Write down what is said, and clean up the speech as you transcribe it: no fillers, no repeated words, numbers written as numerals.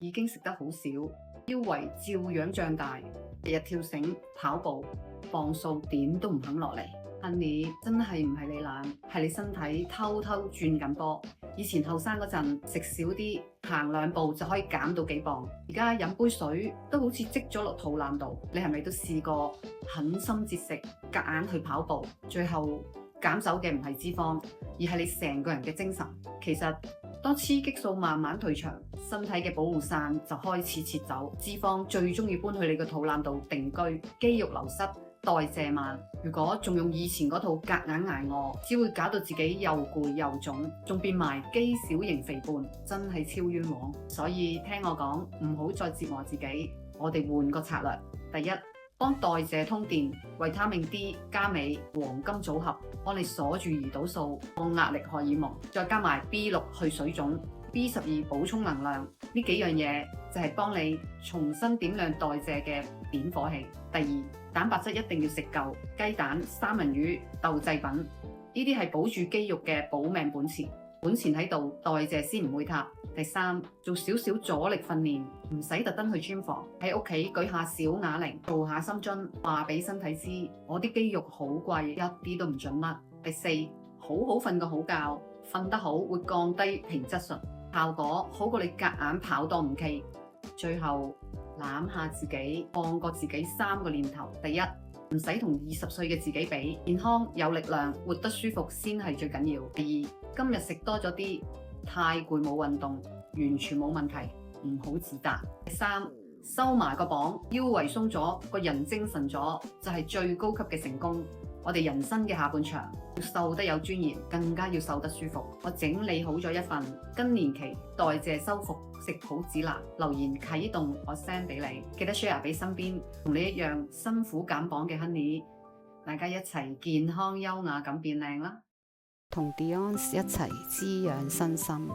已經食得好少，腰圍照樣脹大，日日跳繩、跑步、磅數點都唔肯落嚟。Honey， 真係唔係你懶，係你身體偷偷轉緊波。以前後生嗰陣食少啲，行2步就可以減到幾磅，而家飲杯水都好似積咗落肚腩度。你係咪都試過狠心節食，夾硬去跑步，最後減走嘅唔係脂肪，而係你成個人嘅精神？其實當雌激素慢慢退場，身體嘅保護傘就開始撤走，脂肪最中意搬去你個肚腩度定居，肌肉流失，代謝慢。如果仲用以前嗰套夾硬捱餓，只會搞到自己又攰又腫，仲變埋肌小型肥胖，真係超冤枉。所以聽我講，唔好再折磨自己，我哋換個策略。第一，幫代謝通電，維他命 D 加鎂黃金組合，幫你鎖住胰島素、降壓力荷爾蒙，再加埋 B6去水腫、B12補充能量，呢幾樣嘢就係幫你重新點亮代謝嘅點火器。第二，蛋白質一定要食夠，雞蛋、三文魚、豆製品，呢啲係保住肌肉嘅保命本錢。本錢喺度，代謝先唔會塌。第三，做少少阻力訓練，唔使特登去 gym 房，喺屋企舉下小啞鈴，做下深蹲，話俾身體知我啲肌肉好貴，一啲都唔準甩。第四，好好瞓個好覺，瞓得好會降低皮質醇，效果好過你夾硬跑多5 K。最後攬下自己，放過自己3個念頭：第一，唔使同20歲嘅自己比，健康有力量，活得舒服先係最緊要。第二，今日食多咗啲，太攰冇運動，完全冇問題，唔好自責。第三，收埋個磅，腰圍鬆咗，個人精神咗，就係最高級嘅成功。我哋人生嘅下半場要瘦得有尊嚴，更加要瘦得舒服。我整理好咗一份更年期代謝修復食譜指南，留言啟動我 send 俾你，記得 share 俾身邊同你一樣辛苦減磅嘅 Honey， 大家一齊健康優雅咁變靚啦！同 Dion 一齊滋養身心。